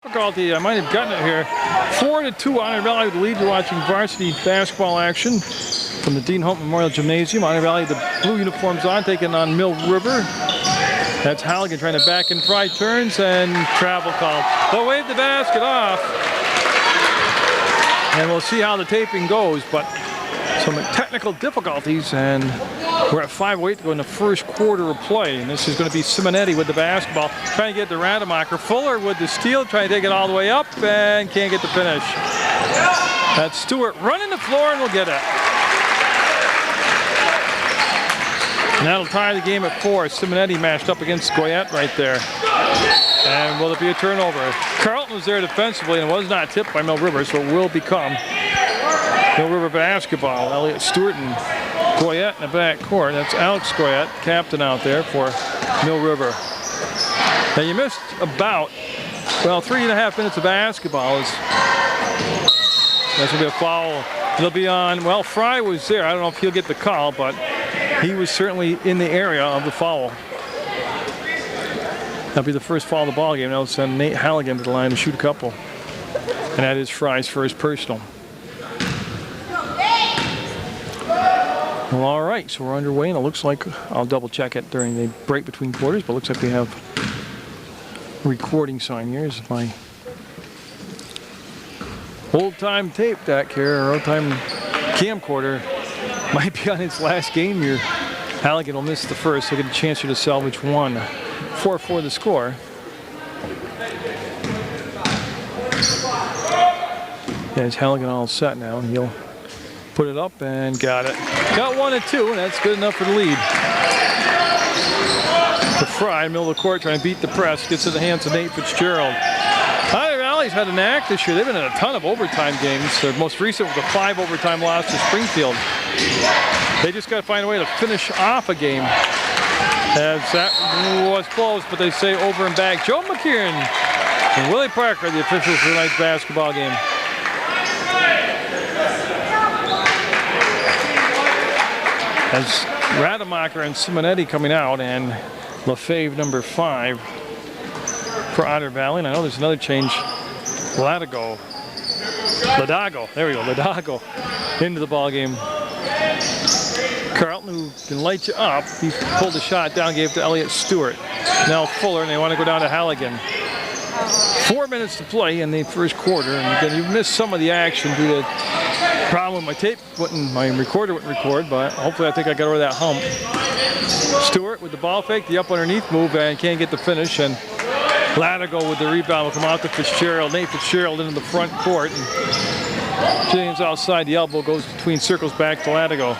Difficulty, I might have gotten it here. 4-2, Otter Valley with the lead. You're watching varsity basketball action from the Dean Hope Memorial Gymnasium. Otter Valley, the blue uniforms on, taking on Mill River. That's Halligan trying to back and try turns and travel call. They'll wave the basket off. And we'll see how the taping goes, but some technical difficulties, and we're at 5:08 to go in the first quarter of play. And this is going to be Simonetti with the basketball, trying to get to Rademacher. Fuller with the steal, trying to take it all the way up, and can't get the finish. That's Stewart running the floor, and we'll get it. And that'll tie the game at 4. Simonetti matched up against Goyette right there. And will it be a turnover? Carlton was there defensively and was not tipped by Mill River, so it will become Mill River basketball. Elliott Stewart and Goyette in the back court. That's Alex Goyette, captain out there for Mill River. Now you missed about, 3.5 minutes of basketball. That's going to be a foul. It'll be on, Fry was there. I don't know if he'll get the call, but he was certainly in the area of the foul. That'll be the first foul of the ball game. That'll send Nate Halligan to the line to shoot a couple. And that is Fry's first personal. Well, all right, so we're underway, and it looks like, I'll double check it during the break between quarters, but it looks like we have a recording sign here. This is my old-time tape deck here, or old-time camcorder. Might be on its last game here. Halligan will miss the first, so get a chance here to salvage one. 4-4 the score. Yeah, it's Halligan all set now, and he'll put it up and got it. Got 1 and 2, and that's good enough for the lead. To Fry, middle of the court, trying to beat the press, gets in the hands of Nate Fitzgerald. Otter Valley's had an act this year. They've been in a ton of overtime games. Their most recent was a 5 overtime loss to Springfield. They just got to find a way to finish off a game. As that was close, but they say over and back. Joe McKeon and Willie Parker, the officials for tonight's basketball game. As Rademacher and Simonetti coming out, and Lefebvre number 5 for Otter Valley. And I know there's another change. Ladago, there we go, Ladago into the ball game. Carlton, who can light you up, he pulled the shot down, gave it to Elliott Stewart. Now Fuller, and they want to go down to Halligan. 4 minutes to play in the first quarter, and again, you missed some of the action due to problem with my tape, my recorder wouldn't record, but hopefully I think I got over that hump. Stewart with the ball fake, the up underneath move, and can't get the finish, and Ladago with the rebound will come out to Fitzgerald. Nate Fitzgerald into the front court, and James outside the elbow, goes between circles back to Ladago.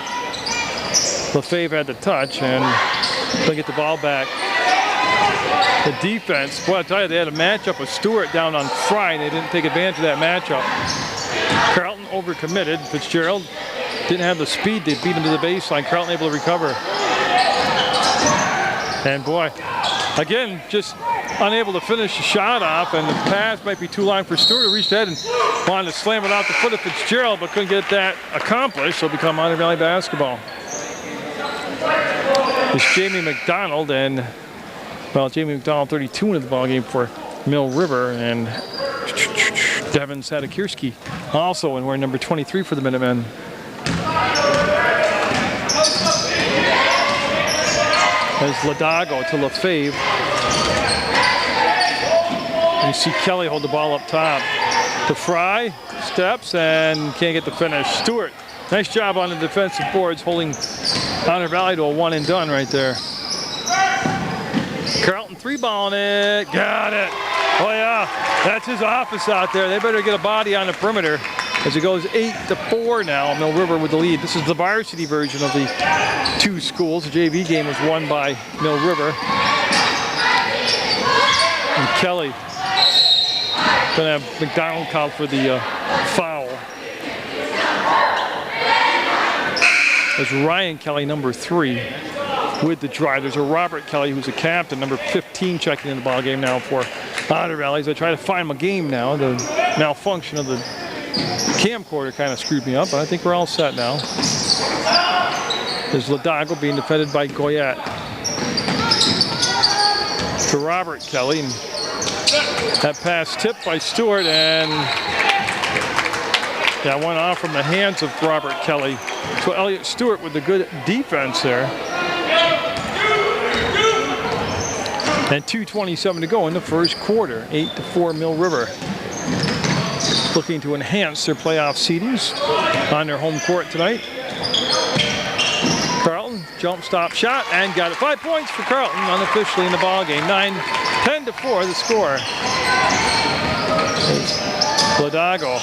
Lefebvre had the touch, and they'll get the ball back. The defense, boy, I tell you, they had a matchup with Stewart down on Fry, and they didn't take advantage of that matchup. Carlton overcommitted. Fitzgerald didn't have the speed. They beat him to the baseline. Carlton able to recover. And boy, again, just unable to finish the shot off, and the pass might be too long for Stewart, who reached ahead and wanted to slam it off the foot of Fitzgerald, but couldn't get that accomplished, so it'll become Otter Valley basketball. It's Jamie McDonald, and Jamie McDonald 32 into the ball game for Mill River, and Devin Sadakirski also, and wearing number 23 for the Minutemen. There's Ladago to Lefebvre. You see Kelly hold the ball up top. To Fry, steps, and can't get the finish. Stewart, nice job on the defensive boards, holding Otter Valley to a one and done right there. Carlton 3-balling it, got it. Oh yeah, that's his office out there. They better get a body on the perimeter as it goes 8-4 now. Mill River with the lead. This is the varsity version of the two schools. The JV game was won by Mill River. And Kelly gonna have McDonald called for the foul. There's Ryan Kelly, number 3. With the drive. There's a Robert Kelly, who's a captain, number 15, checking in the ball game now for Otter Valley. As I try to find my game now, the malfunction of the camcorder kind of screwed me up, but I think we're all set now. There's Ladago being defended by Goyette. To Robert Kelly, and That pass tipped by Stewart, and that went off from the hands of Robert Kelly. So Elliott Stewart with the good defense there. And 2:27 to go in the first quarter. 8-4 Mill River. Looking to enhance their playoff seedings on their home court tonight. Carlton, jump stop shot, and got it. 5 points for Carlton unofficially in the ballgame. 10-4 the score. Ladago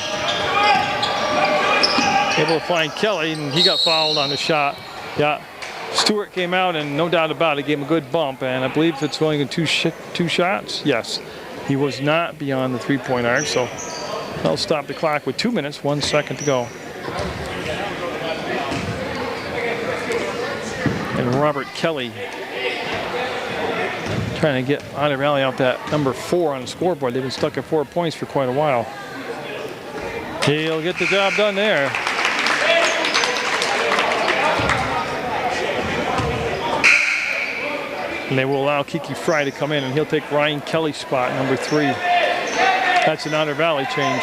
able to find Kelly, and he got fouled on the shot. Yeah, Stewart came out, and no doubt about it, gave him a good bump, and I believe it's only two shots. Yes, he was not beyond the three-point arc, so they'll stop the clock with 2 minutes, 1 second to go. And Robert Kelly trying to get Otter Valley out that number 4 on the scoreboard. They've been stuck at 4 points for quite a while. He'll get the job done there. And they will allow Kiki Fry to come in, and he'll take Ryan Kelly's spot, number 3. That's an Otter Valley change.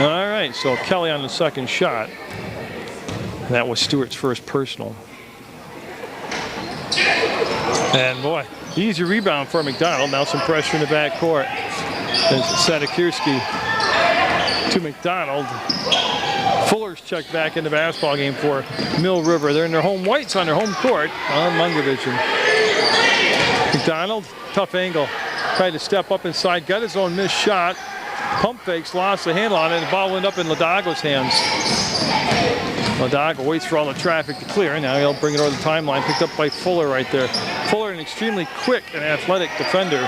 All right, so Kelly on the second shot. That was Stewart's first personal. And boy, easy rebound for McDonald. Now some pressure in the backcourt. There's Sadakirski to McDonald. Fuller's checked back in the basketball game for Mill River. They're in their home whites on their home court on Munger Vision. McDonald, tough angle. Tried to step up inside, got his own missed shot. Pump fakes, lost the handle on it, and the ball went up in Ladago's hands. Ladago waits for all the traffic to clear. Now he'll bring it over the timeline, picked up by Fuller right there. Fuller, an extremely quick and athletic defender.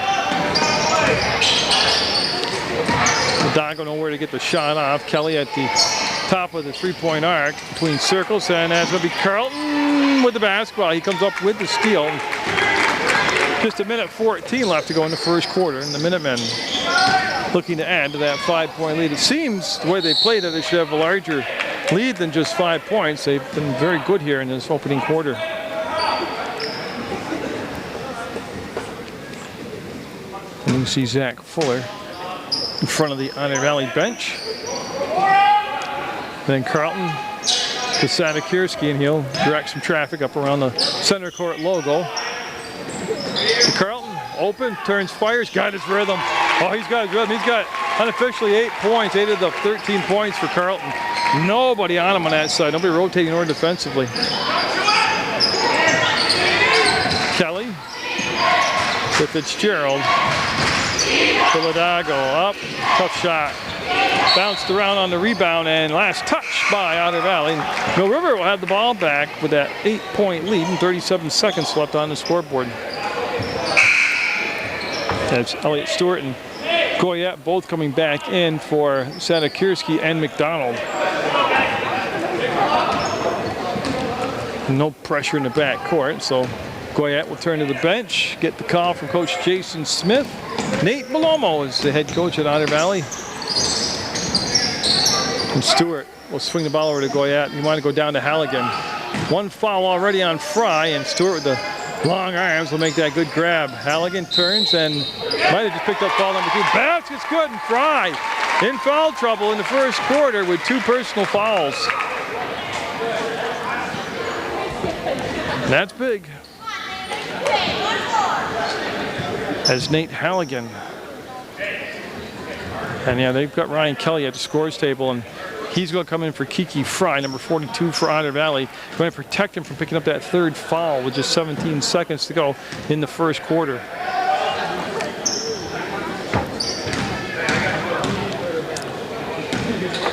Ladago nowhere to get the shot off. Kelly at the top of the three-point arc between circles, and that's going to be Carlton with the basketball. He comes up with the steal. Just a minute 14 left to go in the first quarter, and the Minutemen looking to add to that 5-point lead. It seems the way they played it, they should have a larger lead than just 5 points. They've been very good here in this opening quarter. And you see Zach Fuller in front of the Otter Valley bench. Then Carlton to Sadakirski, and he'll direct some traffic up around the center court logo. To Carlton, open, turns, fires, got his rhythm. Oh, he's got his rhythm. He's got unofficially 8 points, 8 of the 13 points for Carlton. Nobody on him on that side. Nobody rotating or defensively. Kelly to Fitzgerald. To Ladago, up, tough shot. Bounced around on the rebound, and last touch by Otter Valley. Mill River will have the ball back with that 8-point lead and 37 seconds left on the scoreboard. That's Elliott Stewart and Goyette both coming back in for Sadakirski and McDonald. No pressure in the backcourt, so Goyette will turn to the bench, get the call from Coach Jason Smith. Nate Malomo is the head coach at Otter Valley. And Stewart will swing the ball over to Goyette. You want to go down to Halligan. One foul already on Fry, and Stewart with the long arms will make that good grab. Halligan turns and might have just picked up foul number 2. Basket's good, and Fry in foul trouble in the first quarter with 2 personal fouls. That's big. As Nate Halligan. And yeah, they've got Ryan Kelly at the scores table, and he's going to come in for Kiki Fry, number 42 for Otter Valley. Going to protect him from picking up that 3rd foul with just 17 seconds to go in the first quarter.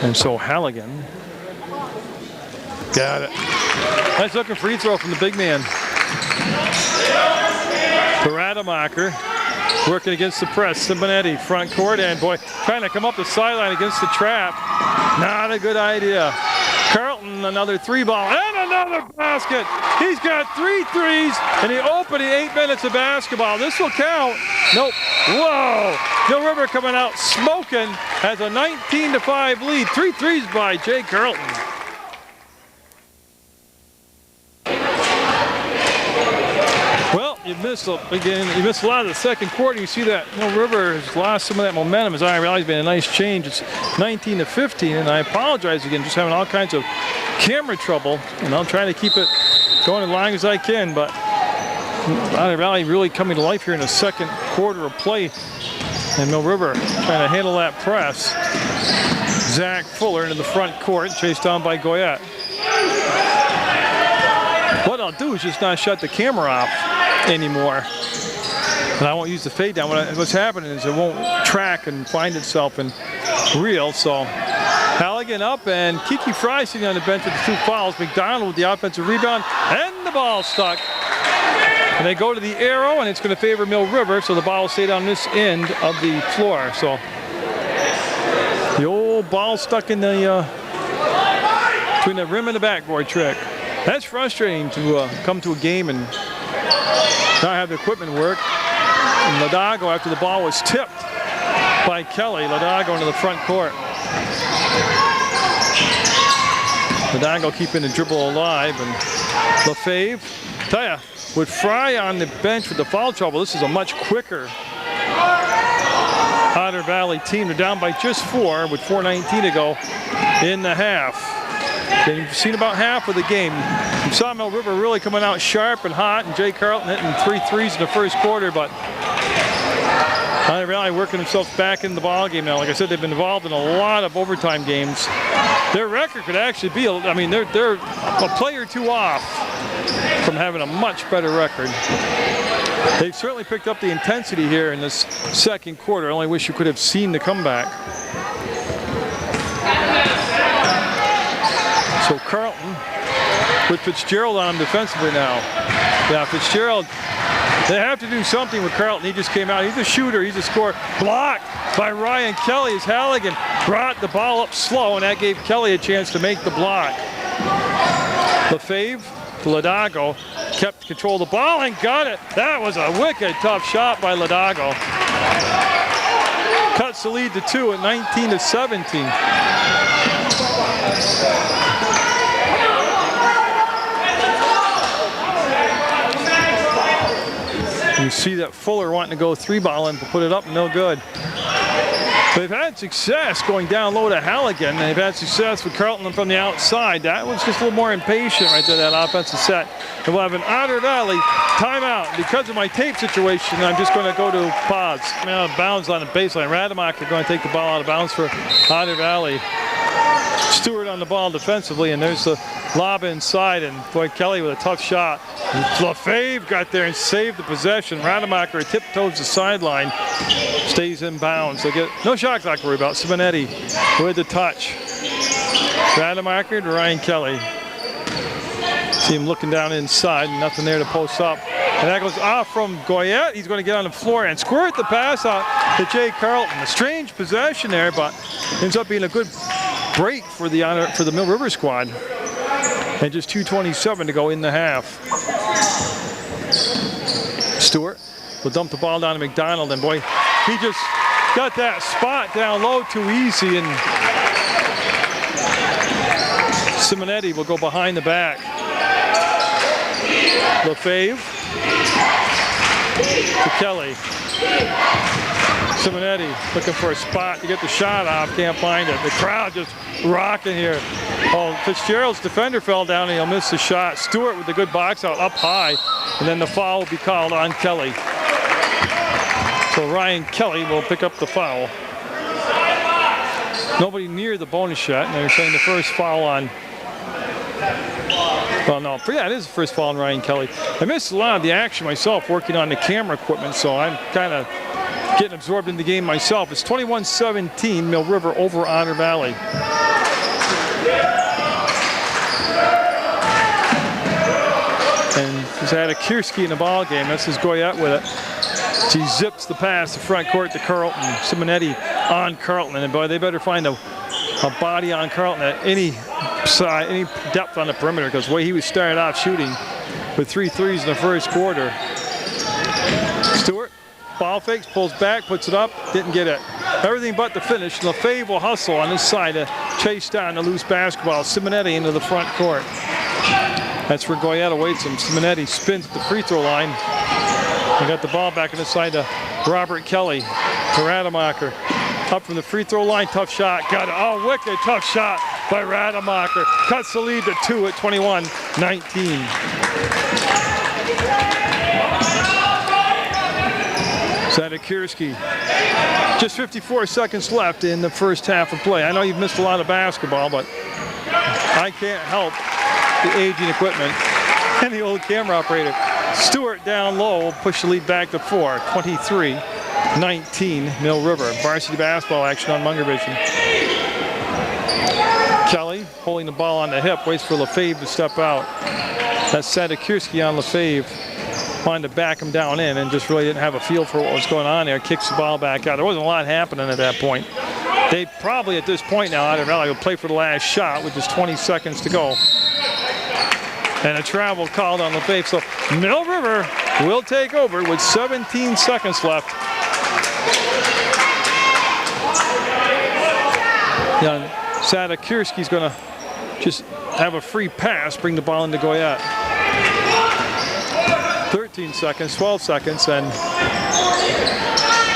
And so Halligan got it. Nice looking free throw from the big man. Rademacher working against the press. Simonetti front court, and boy, trying to come up the sideline against the trap. Not a good idea. Carlton, another 3-ball and another basket. He's got 3 threes in the opening 8 minutes of basketball. This will count. Nope. Whoa. Mill River coming out smoking, has a 19-5 lead. 3 threes by Jay Carlton. you missed a lot of the second quarter. You see that Mill River has lost some of that momentum. As Otter Valley's been a nice change. It's 19-15, and I apologize again, just having all kinds of camera trouble, and I'll try to keep it going as long as I can, but Otter Valley really coming to life here in the second quarter of play, and Mill River trying to handle that press. Zach Fuller into the front court, chased down by Goyette. What I'll do is just not shut the camera off anymore. And I won't use the fade down. What's happening is it won't track and find itself in reel. So Halligan up, and Kiki Fry sitting on the bench with the 2 fouls. McDonald with the offensive rebound, and the ball stuck. And they go to the arrow, and it's going to favor Mill River, so the ball will stay down this end of the floor. So the old ball stuck in the between the rim and the backboard trick. That's frustrating to come to a game and not have the equipment work. And Ladago, after the ball was tipped by Kelly, Ladago into the front court. Ladago keeping the dribble alive, and Lefebvre, tell ya, with Fry on the bench with the foul trouble, this is a much quicker Otter Valley team. They're down by just 4 with 4:19 to go in the half. And you've seen about half of the game. You saw Mill River really coming out sharp and hot, and Jay Carlton hitting 3 threes in the first quarter, but Otter Valley working themselves back in the ball game now. Like I said, they've been involved in a lot of overtime games. Their record could actually be, I mean, they're a play or 2 off from having a much better record. They've certainly picked up the intensity here in this second quarter. I only wish you could have seen the comeback. So Carlton with Fitzgerald on him defensively now. Yeah, Fitzgerald, they have to do something with Carlton. He just came out. He's a shooter. He's a scorer. Blocked by Ryan Kelly as Halligan brought the ball up slow, and that gave Kelly a chance to make the block. Lefebvre to Ladago, kept control of the ball and got it. That was a wicked tough shot by Ladago. Cuts the lead to 2 at 19-17. You see that Fuller wanting to go 3-ball and to put it up, no good. They've had success going down low to Halligan. They've had success with Carlton from the outside. That was just a little more impatient right there, that offensive set. And we'll have an Otter Valley timeout. Because of my tape situation, I'm just going to go to pause. Out of bounds on the baseline. Rademacher going to take the ball out of bounds for Otter Valley. Stewart on the ball defensively, and there's the lob inside, and boy, Kelly with a tough shot. Lefebvre got there and saved the possession. Rademacher tiptoes the sideline, stays in bounds. They get no shot clock to worry about. Simonetti with the touch. Rademacher to Ryan Kelly. See him looking down inside, nothing there to post up. And that goes off from Goyette. He's going to get on the floor and squirt the pass out to Jay Carlton. A strange possession there, but ends up being a good break for the Mill River squad. And just 2:27 to go in the half. Stewart will dump the ball down to McDonald, and boy, he just got that spot down low too easy, and Simonetti will go behind the back. Lefebvre to Kelly. Simonetti looking for a spot to get the shot off, can't find it. The crowd just rocking here. Oh, Fitzgerald's defender fell down and he'll miss the shot. Stewart with the good box out up high, and then the foul will be called on Kelly. So Ryan Kelly will pick up the foul. Nobody near the bonus shot, and they're saying the first foul on, well, no, yeah, it is the first foul on Ryan Kelly. I missed a lot of the action myself working on the camera equipment, so I'm kind of getting absorbed in the game myself. It's 21-17, Mill River over Otter Valley. And he's had a Kierski in the ball game. This is Goyette with it. He zips the pass to front court to Carlton. Simonetti on Carlton, and boy, they better find a body on Carlton at any side, any depth on the perimeter, because the way he was started off shooting with 3 threes in the first quarter. Stewart, ball fakes, pulls back, puts it up, didn't get it. Everything but the finish. Lefebvre will hustle on this side to chase down the loose basketball. Simonetti into the front court. That's where Goyette awaits him. Simonetti spins at the free throw line. They got the ball back on the side to Robert Kelly. To Rademacher. Up from the free throw line, tough shot. Got it. Oh, wicked tough shot by Rademacher. Cuts the lead to 2 at 21-19. Sadekirski. Just 54 seconds left in the first half of play. I know you've missed a lot of basketball, but I can't help the aging equipment and the old camera operator. Stewart down low will push the lead back to 4, 23-19 Mill River. Varsity basketball action on Munger Vision. Kelly holding the ball on the hip, waits for Lefebvre to step out. That's Sadekirski on Lefebvre. Wanted to back him down in and just really didn't have a feel for what was going on there. Kicks the ball back out. There wasn't a lot happening at that point. They probably at this point now, Otter Valley will play for the last shot with just 20 seconds to go. And a travel called on Lefebvre. So Mill River will take over with 17 seconds left. Yeah, Sadekirski's going to just have a free pass, bring the ball into Goyette. 13 seconds, 12 seconds, and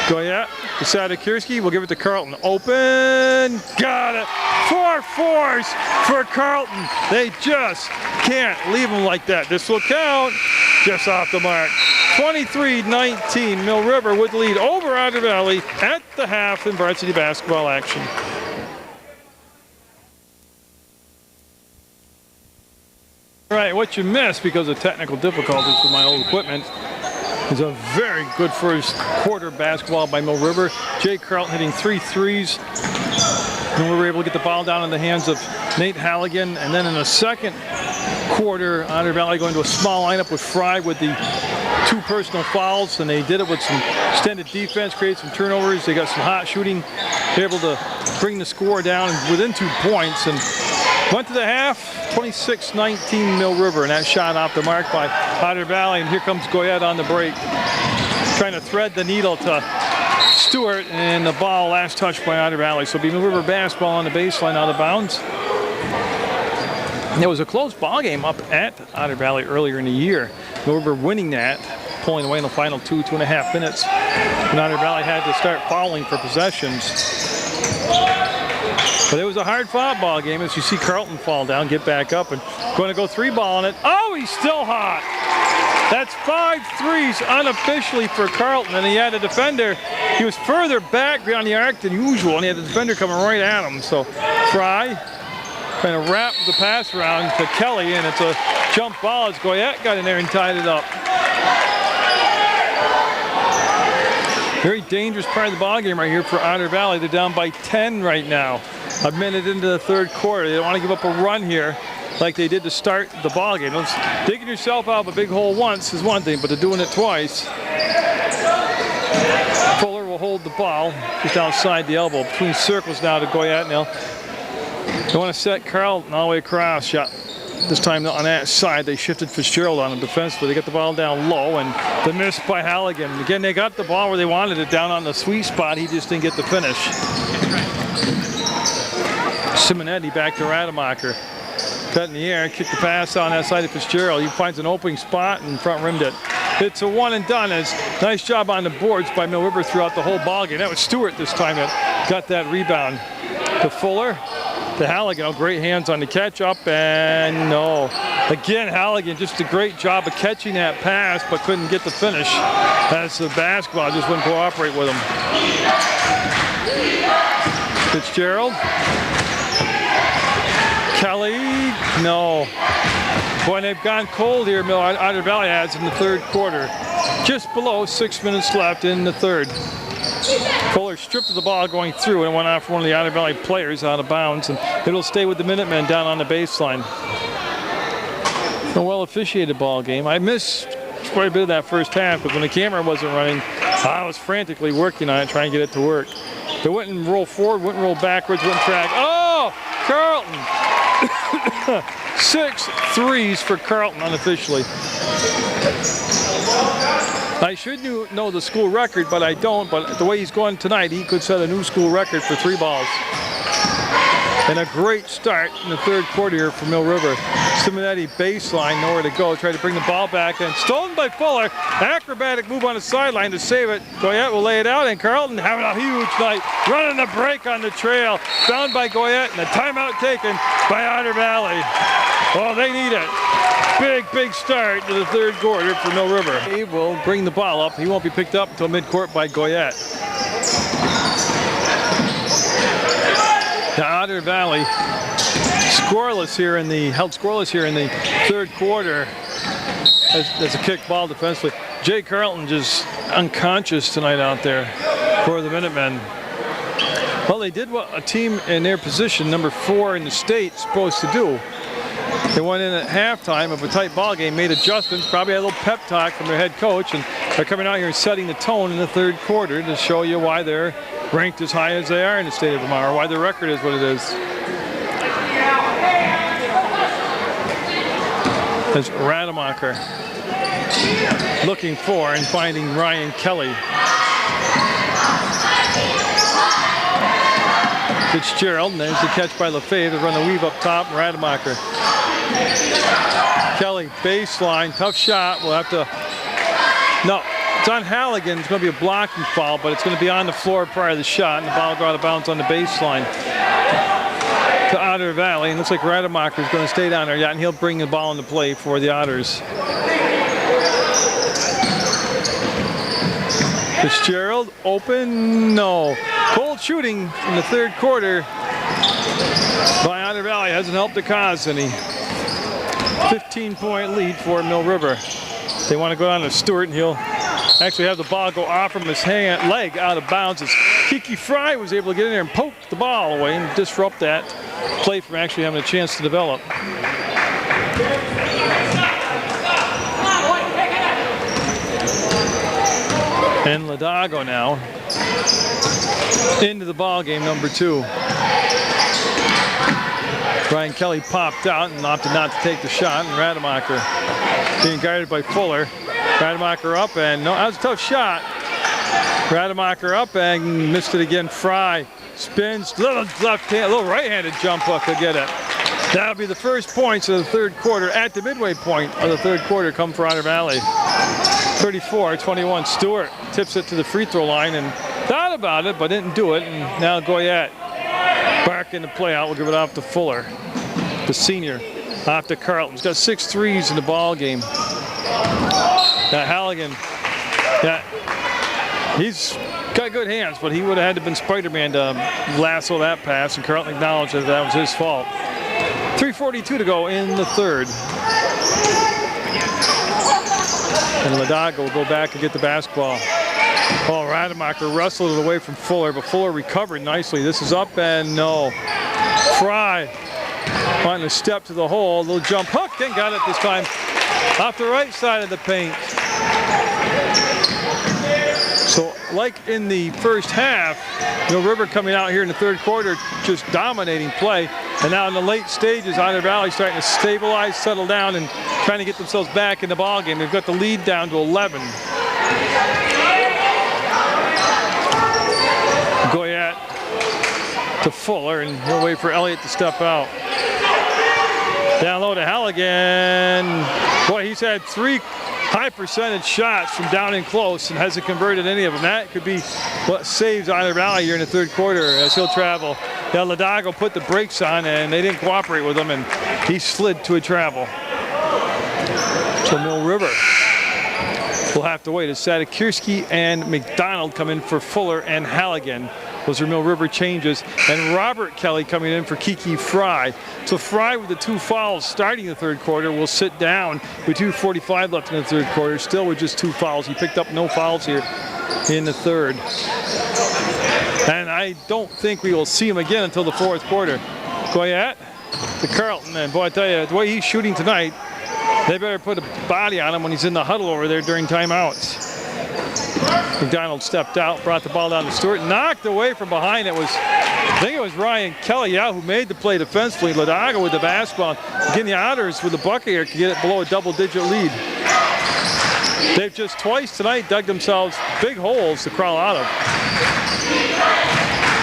Goyette to Sadekirski. We'll give it to Carleton. Open, got it. 4 fours for Carleton. They just can't leave them like that. This will count. Just off the mark. 23-19, Mill River would lead over Otter Valley at the half in varsity basketball action. All right, what you missed because of technical difficulties with my old equipment is a very good first quarter basketball by Mill River. Jay Carleton hitting 3 threes. And we were able to get the ball down in the hands of Nate Halligan. And then in the second quarter, Otter Valley going to a small lineup with Fry with the 2 personal fouls. And they did it with some extended defense, created some turnovers. They got some hot shooting. They were able to bring the score down within 2 points. And went to the half, 26-19 Mill River, and that shot off the mark by Otter Valley, and here comes Goyette on the break. Trying to thread the needle to Stewart, and the ball last touched by Otter Valley. So it'll be Mill River basketball on the baseline out of bounds. There was a close ball game up at Otter Valley earlier in the year. Mill River winning that, pulling away in the final 2.5 minutes. And Otter Valley had to start fouling for possessions. But it was a hard-fought ball game as you see Carleton fall down, get back up, and going to go 3-ball on it. Oh, he's still hot. That's 5 threes unofficially for Carleton, and he had a defender. He was further back beyond the arc than usual, and he had the defender coming right at him. So Fry kind of wrapped the pass around to Kelly, and it's a jump ball as Goyette got in there and tied it up. Very dangerous part of the ball game right here for Otter Valley. They're down by 10 right now. A minute into the third quarter. They don't want to give up a run here like they did to start the ball game. Digging yourself out of a big hole once is one thing, but they're doing it twice. Fuller will hold the ball just outside the elbow. Between circles now to Goyette now. They want to set Carleton all the way across. Shot this time on that side. They shifted Fitzgerald on him defensively. They get the ball down low, and the miss by Halligan. Again, they got the ball where they wanted it, down on the sweet spot. He just didn't get the finish. Simonetti back to Rademacher. Cut in the air, kick the pass on that side to Fitzgerald. He finds an opening spot and front rimmed it. It's a one and done. As nice job on the boards by Mill River throughout the whole ball game. That was Stewart this time that got that rebound. To Fuller, to Halligan. Oh, great hands on the catch up, and no. Again, Halligan just a great job of catching that pass, but couldn't get the finish. As the basketball just wouldn't cooperate with him. Fitzgerald. Kelly, no. Boy, they've gone cold here, Otter Valley has in the third quarter. Just below 6 minutes left in the third. Fuller stripped of the ball going through and went off one of the Otter Valley players out of bounds, and it'll stay with the Minutemen down on the baseline. A well officiated ball game. I missed quite a bit of that first half, but when the camera wasn't running, I was frantically working on it, trying to get it to work. They wouldn't roll forward, wouldn't roll backwards, wouldn't track. Oh, Carleton! 6 threes for Carleton unofficially. I should know the school record, but I don't. But the way he's going tonight, he could set a new school record for 3 balls. And a great start in the third quarter here for Mill River. Simonetti baseline, nowhere to go. Tried to bring the ball back and stolen by Fuller. Acrobatic move on the sideline to save it. Goyette will lay it out, and Carlton having a huge night. Running the break on the trail. Found by Goyette, and a timeout taken by Otter Valley. Oh, they need it. Big start to the third quarter for Mill River. He will bring the ball up. He won't be picked up until midcourt by Goyette. Now Otter Valley held scoreless here in the third quarter. As a kick ball defensively. Jay Carlton just unconscious tonight out there for the Minutemen. Well, they did what a team in their position, number 4 in the state, is supposed to do. They went in at halftime of a tight ball game, made adjustments, probably had a little pep talk from their head coach, and they're coming out here and setting the tone in the third quarter to show you why they're ranked as high as they are in the state of Vermont, or why their record is what it is. As Rademacher looking for and finding Ryan Kelly. Fitzgerald, and there's the catch by Lefebvre to run the weave up top. Rademacher. Kelly, baseline, tough shot. We'll have to. No, it's on Halligan. It's going to be a blocking foul, but it's going to be on the floor prior to the shot, and the ball will go out of bounds on the baseline to Otter Valley. And it looks like Rademacher is going to stay down there, and he'll bring the ball into play for the Otters. Fitzgerald, open, no. Cold shooting in the third quarter by Otter Valley hasn't helped the cause any. 15-point lead for Mill River. They want to go down to Stewart, and he'll actually have the ball go off from his leg out of bounds as Kiki Fry was able to get in there and poke the ball away and disrupt that play from actually having a chance to develop. And Ladago now into the ball game, number 2. Brian Kelly popped out and opted not to take the shot, and Rademacher being guarded by Fuller. Rademacher up, and no, that was a tough shot. Rademacher up and missed it again. Fry spins, little right-handed jump hook to get it. That'll be the first points of the third quarter at the midway point of the third quarter come for Otter Valley. 34-21. Stewart tips it to the free throw line and thought about it but didn't do it. And now Goyette back in the play out. We'll give it off to Fuller, the senior, off to Carlton. He's got 6 threes in the ball game. Now Halligan, he's got good hands, but he would have had to have been Spider-Man to lasso that pass, and Carlton acknowledged that was his fault. 3:42 to go in the third. And Ladago will go back and get the basketball. Oh, Rademacher wrestled it away from Fuller, but Fuller recovered nicely. This is up and no. Fry wanting to step to the hole. A little jump hook, and got it this time off the right side of the paint. So like in the first half, Mill River coming out here in the third quarter just dominating play. And now in the late stages, Otter Valley starting to stabilize, settle down, and trying to get themselves back in the ball game. They've got the lead down to 11. Goyette to Fuller, and he'll wait for Elliott to step out. Down low to Halligan. Boy, he's had 3 high percentage shots from down and close and hasn't converted any of them. That could be what saves Otter Valley here in the third quarter as he'll travel. Now Ladago put the brakes on and they didn't cooperate with him, and he slid to a travel. So Mill River will have to wait as Sadikirski and McDonald come in for Fuller and Halligan. Those are Mill River changes. And Robert Kelly coming in for Kiki Fry. So Fry with the 2 fouls starting the third quarter will sit down with 2:45 left in the third quarter. Still with just 2 fouls. He picked up no fouls here in the third. And I don't think we will see him again until the fourth quarter. Goyette to Carlton. And boy, I tell you, the way he's shooting tonight, they better put a body on him when he's in the huddle over there during timeouts. McDonald stepped out, brought the ball down to Stewart, knocked away from behind. I think it was Ryan Kelly, who made the play defensively. Ladago with the basketball. Again, the Otters with the bucket here can get it below a double-digit lead. They've just twice tonight dug themselves big holes to crawl out of.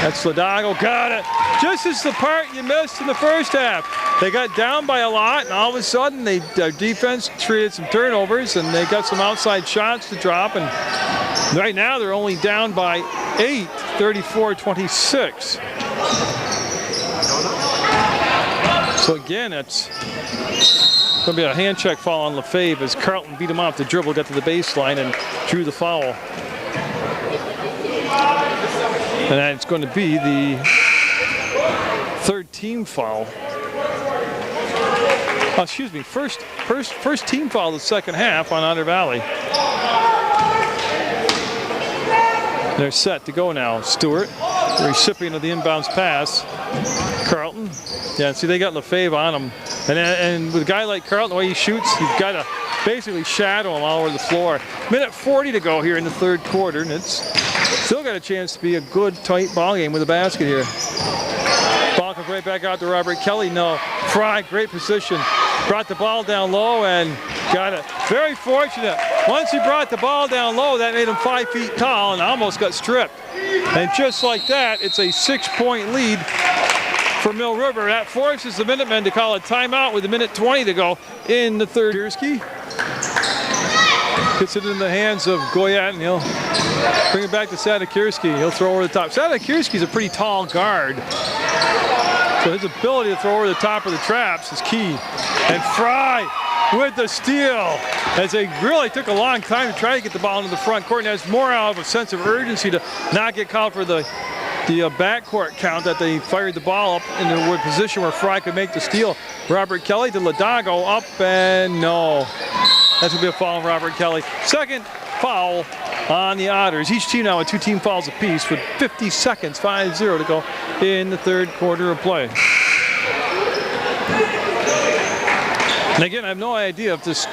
That's Ladago, got it. Just as the part you missed in the first half. They got down by a lot, and all of a sudden their defense created some turnovers, and they got some outside shots to drop, and right now they're only down by 8, 34-26. So again, it's going to be a hand check foul on Lefebvre as Carleton beat him off the dribble, got to the baseline, and drew the foul. And that's going to be the third team foul. Oh, excuse me, first team foul of the second half on Otter Valley. They're set to go now. Stewart, the recipient of the inbounds pass. Carleton. Yeah, see, they got Lefebvre on him. And with a guy like Carleton, the way he shoots, you've got to basically shadow him all over the floor. Minute 40 to go here in the third quarter, and it's still got a chance to be a good, tight ball game with a basket here. Ball comes right back out to Robert Kelly. No, Fry, great position. Brought the ball down low and got it. Very fortunate. Once he brought the ball down low, that made him 5 feet tall and almost got stripped. And just like that, it's a 6-point lead for Mill River. That forces the Minutemen to call a timeout with a minute 20 to go in the third. Kierski gets it in the hands of Goyat, and he'll bring it back to Sadakirski. He'll throw over the top. Sadakirski's a pretty tall guard, so his ability to throw over the top of the traps is key. And Fry with the steal, as they really took a long time to try to get the ball into the front court, and has more out of a sense of urgency to not get called for the backcourt count, that they fired the ball up in a position where Fry could make the steal. Robert Kelly to Ladago, up and no. That's going to be a foul on Robert Kelly. Second foul on the Otters. Each team now with 2 team fouls apiece with 50 seconds, 5-0 to go in the third quarter of play. And again, I have no idea if this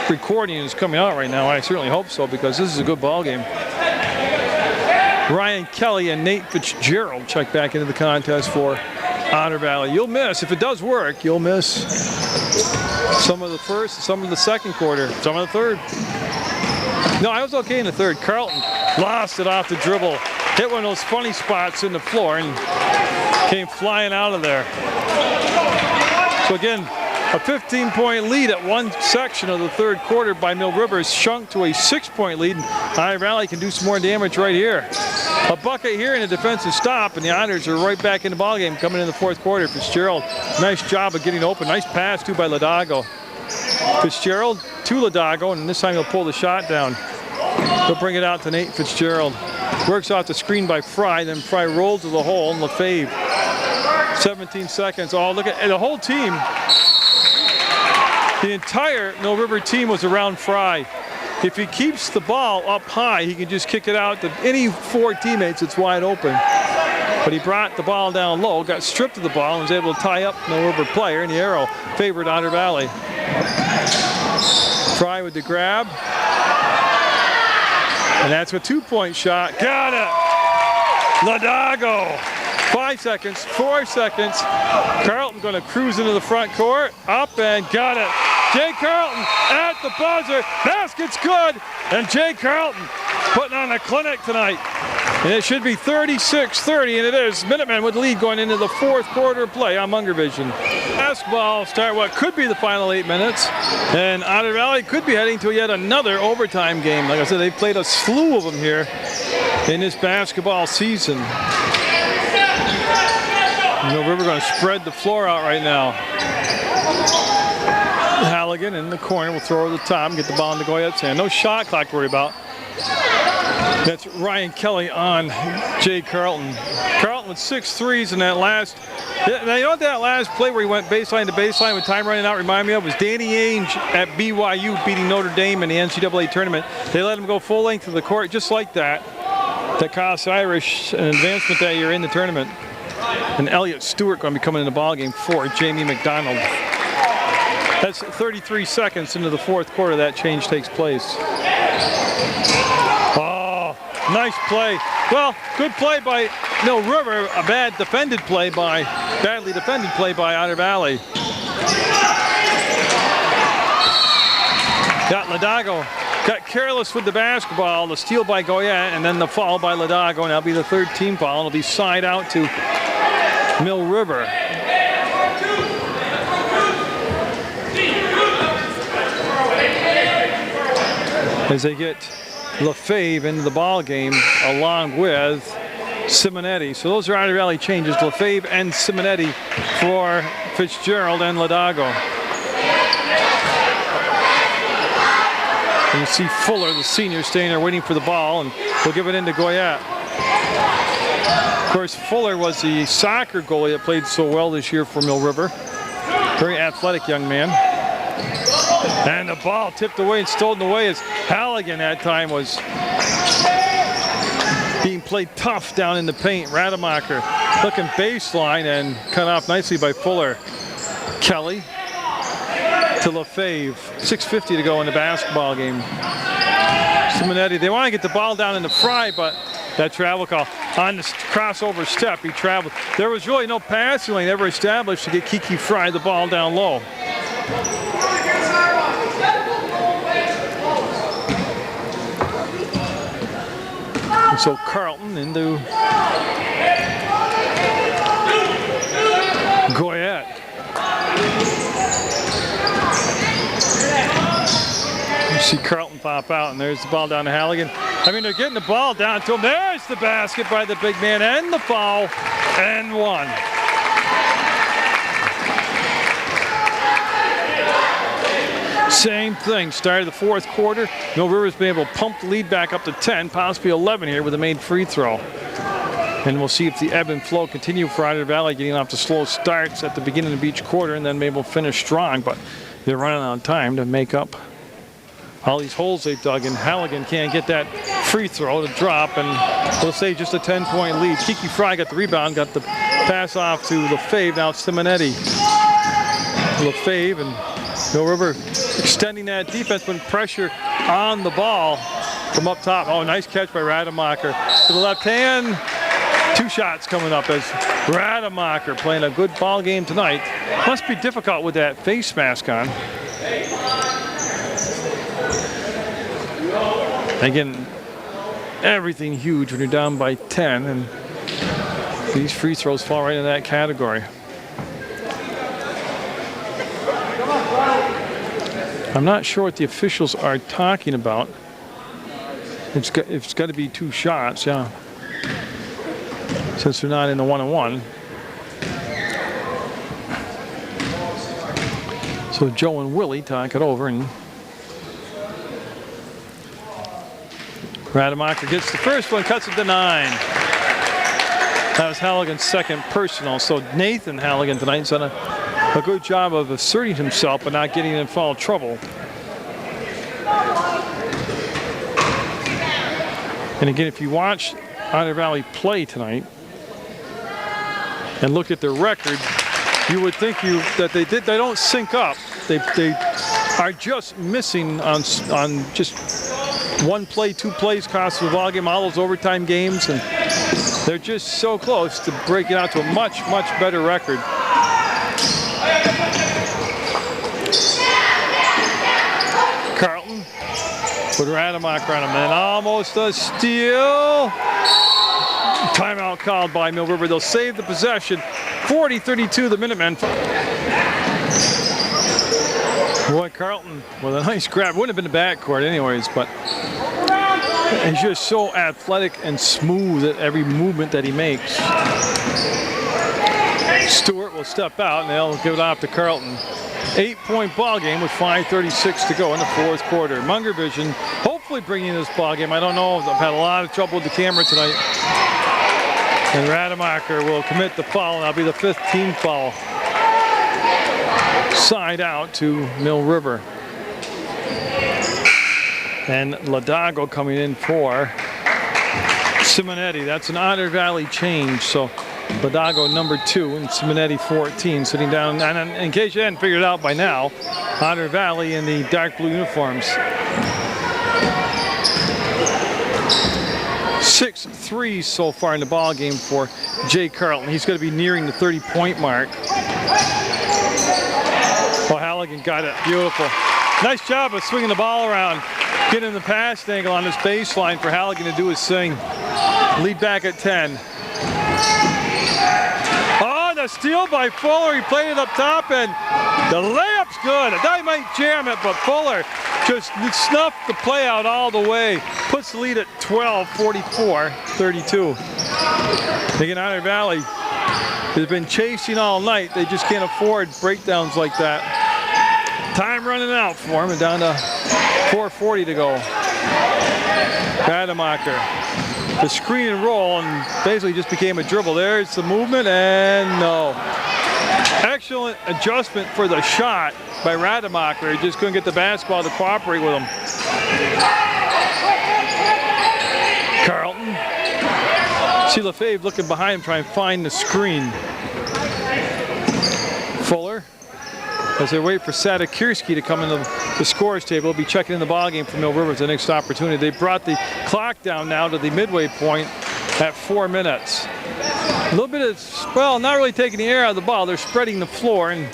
recording is coming out right now. I certainly hope so, because this is a good ball game. Ryan Kelly and Nate Fitzgerald check back into the contest for Otter Valley. You'll miss, if it does work, you'll miss some of the first, some of the second quarter, some of the third. No, I was okay in the third. Carleton lost it off the dribble, hit one of those funny spots in the floor, and came flying out of there. So again, a 15-point lead at one section of the third quarter by Mill River is shrunk to a 6-point lead. Otter Valley can do some more damage right here. A bucket here and a defensive stop, and the Otters are right back in the ballgame coming in the fourth quarter. Fitzgerald, nice job of getting open. Nice pass, too, by Ladago. Fitzgerald to Ladago, and this time he'll pull the shot down. He'll bring it out to Nate Fitzgerald. Works off the screen by Fry, then Fry rolls to the hole, and Lefebvre. 17 seconds. Oh, look at the whole team. The entire Mill River team was around Fry. If he keeps the ball up high, he can just kick it out to any 4 teammates that's wide open. But he brought the ball down low, got stripped of the ball, and was able to tie up Mill River player, and the arrow favored Otter Valley. Fry with the grab. And that's a 2-point shot. Got it! Ladago. 5 seconds, 4 seconds. Carleton going to cruise into the front court. Up and got it. Jay Carleton at the buzzer. Basket's good. And Jay Carleton putting on a clinic tonight. And it should be 36-30, and it is. Minutemen with the lead going into the fourth quarter play on Munger Vision. Basketball start what could be the final 8 minutes. And Otter Valley could be heading to yet another overtime game. Like I said, they've played a slew of them here in this basketball season. Mill River going to spread the floor out right now. Halligan in the corner will throw over the top and get the ball into Goyette's hand. No shot clock to worry about. That's Ryan Kelly on Jay Carleton. Carleton with 6 threes in that last. Now, you know what that last play where he went baseline to baseline with time running out reminded me of? Was Danny Ainge at BYU beating Notre Dame in the NCAA tournament. They let him go full length of the court just like that. That cost Irish an advancement that year in the tournament. And Elliott Stewart going to be coming in the ballgame for Jamie McDonald. That's 33 seconds into the fourth quarter that change takes place. Oh, nice play. Well, good play by Mill River. A badly defended play by Otter Valley. Got Ladago got careless with the basketball. The steal by Goyette, and then the foul by Ladago, and that'll be the third team foul. It'll be side out to Mill River. As they get Lefebvre into the ball game along with Simonetti. So those are Otter Valley changes, Lefebvre and Simonetti for Fitzgerald and Ladago. And you see Fuller, the senior, staying there waiting for the ball, and we'll give it into Goyette. Of course, Fuller was the soccer goalie that played so well this year for Mill River. Very athletic young man. And the ball tipped away and stolen away as Halligan that time was being played tough down in the paint. Rademacher looking baseline and cut off nicely by Fuller. Kelly to Lefebvre. 6:50 to go in the basketball game. Simonetti, they want to get the ball down in the fry, but that travel call on the crossover step, he traveled. There was really no passing lane ever established to get Kiki Fry the ball down low. And so Carlton into Goyette. You see Carlton pop out, and there's the ball down to Halligan. I mean, they're getting the ball down to him. There's the basket by the big man, and the foul, and one. Same thing, started the fourth quarter. Mill River's been able to pump the lead back up to 10, possibly 11 here with a made free throw. And we'll see if the ebb and flow continue for Otter Valley, getting off to slow starts at the beginning of each quarter and then maybe we'll finish strong, but they're running out of time to make up all these holes they've dug, and Halligan can't get that free throw to drop, and we'll say just a 10-point lead. Kiki Fry got the rebound, got the pass off to Lefebvre, now it's Simonetti. Lefebvre and Mill River extending that defense, putting pressure on the ball from up top. Oh, nice catch by Rademacher to the left hand. Two shots coming up as Rademacher playing a good ball game tonight. Must be difficult with that face mask on. Again, everything huge when you're down by 10, and these free throws fall right in that category. I'm not sure what the officials are talking about. It's got to be two shots, yeah. Since they're not in the one-on-one. So Joe and Willie talk it over, and Rademacher gets the first one, cuts it to 9. That was Halligan's second personal. So Nathan Halligan tonight's done a good job of asserting himself but not getting in foul trouble. And again, if you watch Otter Valley play tonight and look at their record, you would think that they don't sync up. They are just missing on just one play, two plays cost the ball game, all those overtime games, and they're just so close to breaking out to a much, much better record. Carlton with Rademacher on him, and almost a steal. Timeout called by Mill River. They'll save the possession. 40-32, the Minutemen. Boy, Carlton with a nice grab. Wouldn't have been the backcourt anyways, but he's just so athletic and smooth at every movement that he makes. Stewart will step out, and they'll give it off to Carlton. 8-point ball game with 5:36 to go in the fourth quarter. Munger Vision hopefully bringing this ball game. I don't know. I've had a lot of trouble with the camera tonight. And Rademacher will commit the foul, and that'll be the 5th team foul. Side out to Mill River. And Ladago coming in for Simonetti. That's an Otter Valley change. So Ladago number 2 and Simonetti 14 sitting down. And in case you hadn't figured it out by now, Otter Valley in the dark blue uniforms. 6 threes so far in the ball game for Jay Carlton. He's going to be nearing the 30-point mark. Oh, Halligan got it. Beautiful. Nice job of swinging the ball around. get in the pass angle on this baseline for Halligan to do his thing. Lead back at 10. Oh, the steal by Fuller. He played it up top, and the layup's good. I thought he might jam it, but Fuller just snuffed the play out all the way. Puts the lead at 12, 44-32. Again, Otter Valley has been chasing all night. They just can't afford breakdowns like that. Time running out for him, and down to 4:40 to go. Rademacher. The screen and roll, and basically just became a dribble. There's the movement, and no. Excellent adjustment for the shot by Rademacher. He just couldn't get the basketball to cooperate with him. Carlton. See Lefebvre looking behind him, trying to find the screen. Fuller. As they wait for Sadakirski to come into the scores table, will be checking in the ballgame for Mill River. The next opportunity. They brought the clock down now to the midway point at 4 minutes. A little bit of, well, not really taking the air out of the ball. They're spreading the floor, and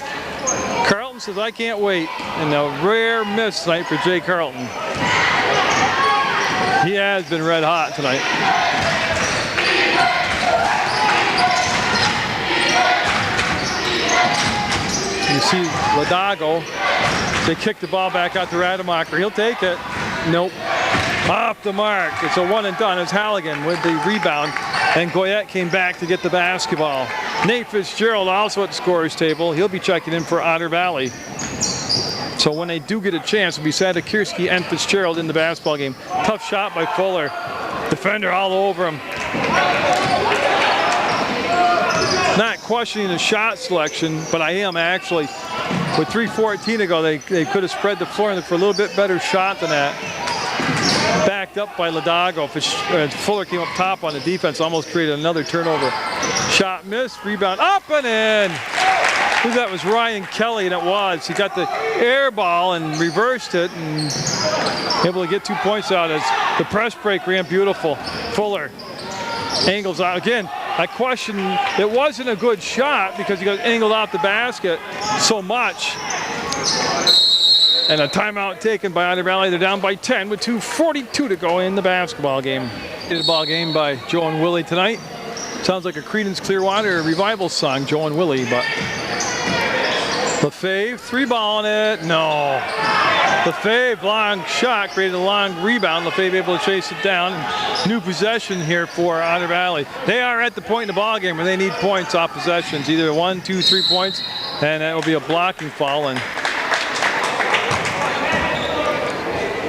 Carlton says, I can't wait. And a rare miss tonight for Jay Carlton. He has been red hot tonight. You see Ladago. They kick the ball back out to Rademacher. He'll take it. Nope. Off the mark. It's a one and done. It's Halligan with the rebound. And Goyette came back to get the basketball. Nate Fitzgerald also at the scorer's table. He'll be checking in for Otter Valley. So when they do get a chance, it'll be Sadakirski and Fitzgerald in the basketball game. Tough shot by Fuller. Defender all over him. Not questioning the shot selection, but I am actually. With 3:14 to go, they could have spread the floor for a little bit better shot than that. Backed up by Ladago. Fuller came up top on the defense, almost created another turnover. Shot missed, rebound up and in. I think that was Ryan Kelly, and it was. He got the air ball and reversed it and able to get 2 points out as the press break ran beautiful. Fuller angles out again. I question, it wasn't a good shot because he got angled off the basket so much. And a timeout taken by Otter Valley. They're down by 10 with 2:42 to go in the basketball game. The ball game by Joe and Willie tonight. Sounds like a Creedence Clearwater revival song, Joe and Willie, but Lefebvre, three ball on it, no. Lefebvre, long shot, created a long rebound. Lefebvre able to chase it down. New possession here for Otter Valley. They are at the point in the ball game where they need points off possessions, either 1, 2, 3 points, and that will be a blocking foul. And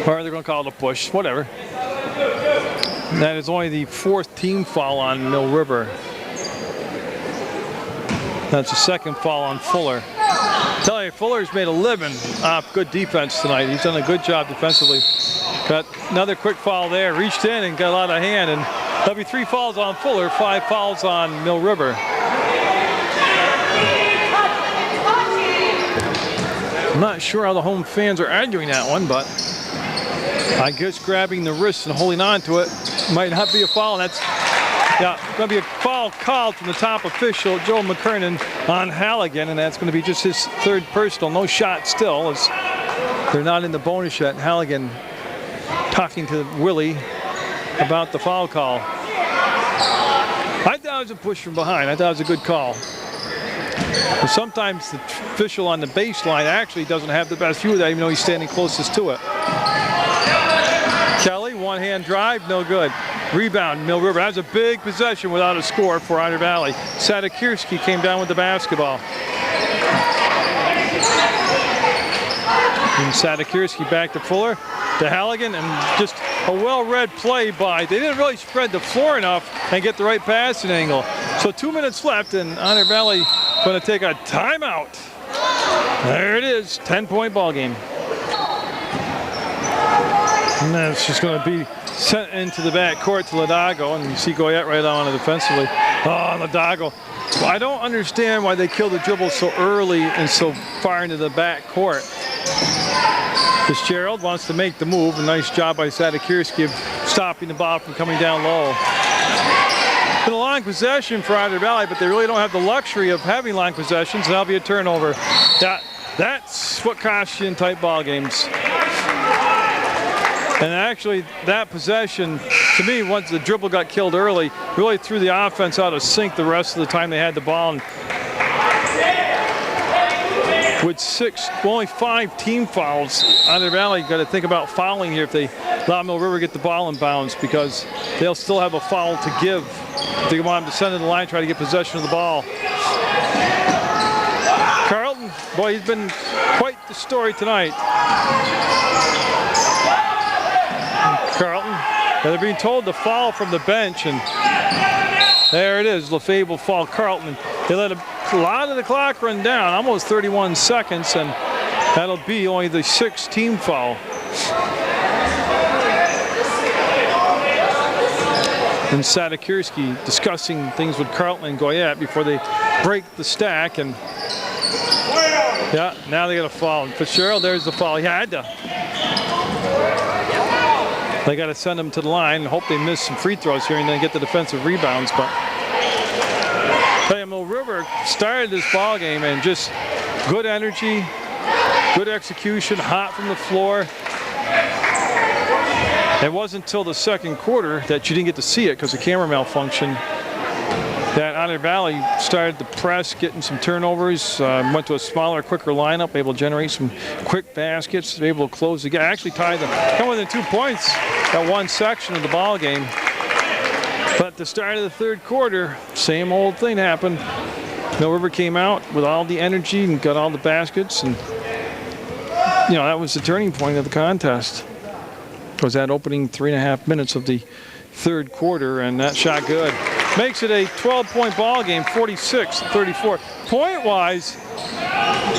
or they're going to call it a push, whatever. That is only the 4th team foul on Mill River. That's the 2nd foul on Fuller. I tell you, Fuller's made a living off good defense tonight. He's done a good job defensively. Got another quick foul there, reached in and got a lot of hand, and there'll be 3 fouls on Fuller, 5 fouls on Mill River. I'm not sure how the home fans are arguing that one, but I guess grabbing the wrist and holding on to it might not be a foul. That's going to be a foul called from the top official, Joe McKernan, on Halligan, and that's going to be just his 3rd personal. No shot still, as they're not in the bonus yet. Halligan talking to Willie about the foul call. I thought it was a push from behind. I thought it was a good call. But sometimes the official on the baseline actually doesn't have the best view of that, even though he's standing closest to it. Kelly, one-hand drive, no good. Rebound, Mill River. That was a big possession without a score for Otter Valley. Sadakirski came down with the basketball. And Sadakirski back to Fuller, to Halligan, and just a well-read play by, they didn't really spread the floor enough and get the right passing angle. So 2 minutes left, and Otter Valley going to take a timeout. There it is, 10-point ball game. And then it's just going to be sent into the back court to Ladago, and you see Goyette right on it defensively. Oh, Ladago. Well, I don't understand why they kill the dribble so early and so far into the back court. Fitzgerald wants to make the move. A nice job by Sadakirski of stopping the ball from coming down low. Been a long possession for Otter Valley, but they really don't have the luxury of having long possessions, and that'll be a turnover. That's what costs you in tight ball games. And actually, that possession, to me, once the dribble got killed early, really threw the offense out of sync the rest of the time they had the ball. And with only 5 team fouls, Otter Valley got to think about fouling here if they allow Mill River get the ball in bounds, because they'll still have a foul to give. If they want them to send in the line, try to get possession of the ball. Carlton, boy, he's been quite the story tonight. Carlton, they're being told to foul from the bench, and there it is. Lefebvre will foul Carlton. They let a lot of the clock run down, almost 31 seconds, and that'll be only the 6th team foul. And Sadikirski discussing things with Carlton and Goyette before they break the stack. And yeah, now they got a foul. And Fitzgerald, there's the foul. He had to. They got to send him to the line and hope they miss some free throws here and then get the defensive rebounds. But Mill River started this ball game and just good energy, good execution, hot from the floor. It wasn't until the second quarter that you didn't get to see it because of camera malfunction that Otter Valley started to press, getting some turnovers, went to a smaller, quicker lineup, able to generate some quick baskets, able to close the game. Actually tied them, come within 2 points at one section of the ball game. But at the start of the third quarter, same old thing happened. Mill River came out with all the energy and got all the baskets, and you know, that was the turning point of the contest. Was that opening 3.5 minutes of the third quarter, and that shot good. Makes it a 12-point ball game, 46-34. Point-wise,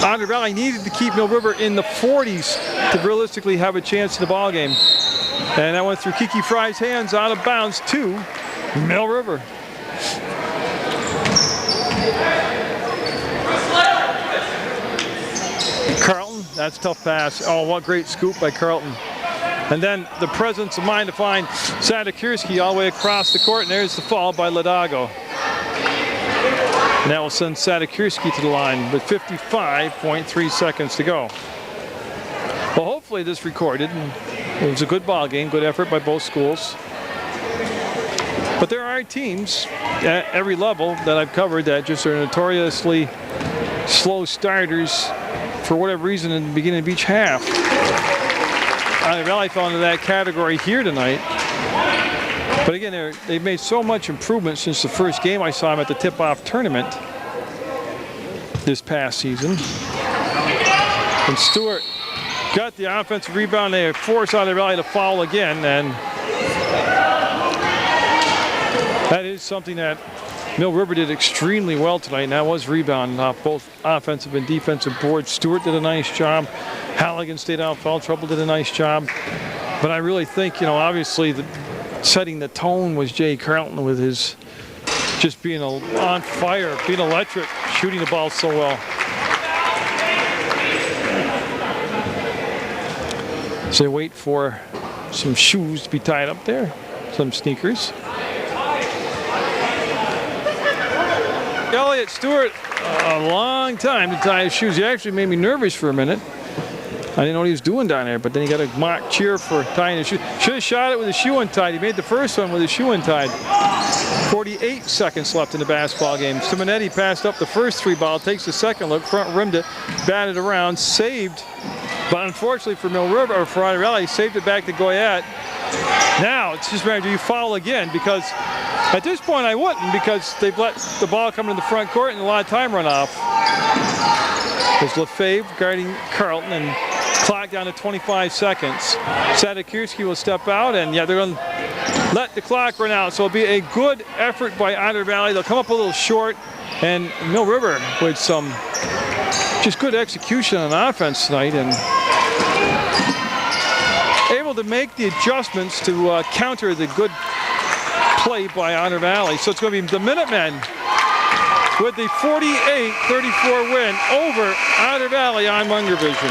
Otter Valley needed to keep Mill River in the 40s to realistically have a chance in the ball game. And that went through Kiki Fry's hands, out of bounds to Mill River. Carlton, that's a tough pass. Oh, what great scoop by Carlton. And then the presence of mind to find Sadikirski all the way across the court, and there's the foul by Ladago. And that will send Sadikirski to the line with 55.3 seconds to go. Well, hopefully this recorded. It was a good ball game, good effort by both schools. But there are teams at every level that I've covered that just are notoriously slow starters for whatever reason in the beginning of each half. Otter Valley fell into that category here tonight. But again, they've made so much improvement since the first game I saw them at the tip-off tournament this past season. And Stewart got the offensive rebound. They forced Otter Valley to foul again, and that is something that Mill River did extremely well tonight, and that was rebounding off both offensive and defensive boards. Stewart did a nice job. Halligan stayed out of foul trouble, did a nice job. But I really think, you know, obviously setting the tone was Jay Carlton with his just being on fire, being electric, shooting the ball so well. So they wait for some shoes to be tied up there, some sneakers. Elliott Stewart, a long time to tie his shoes. He actually made me nervous for a minute. I didn't know what he was doing down there, but then he got a mock cheer for tying his shoe. Should have shot it with his shoe untied. He made the first one with his shoe untied. 48 seconds left in the basketball game. Simonetti passed up the first 3 ball, takes the second look, front rimmed it, batted around, saved. But unfortunately for Mill River, or for Otter Valley, saved it back to Goyette. Now it's just a matter, do you foul again? Because at this point I wouldn't, because they've let the ball come into the front court and a lot of time run off. There's Lefebvre guarding Carlton, and clock down to 25 seconds. Sadikirski will step out, and yeah, they're going to let the clock run out. So it'll be a good effort by Otter Valley. They'll come up a little short, and Mill River with some just good execution on offense tonight, and able to make the adjustments to counter the good play by Otter Valley. So it's going to be the Minutemen with the 48-34 win over Otter Valley on Munger Vision.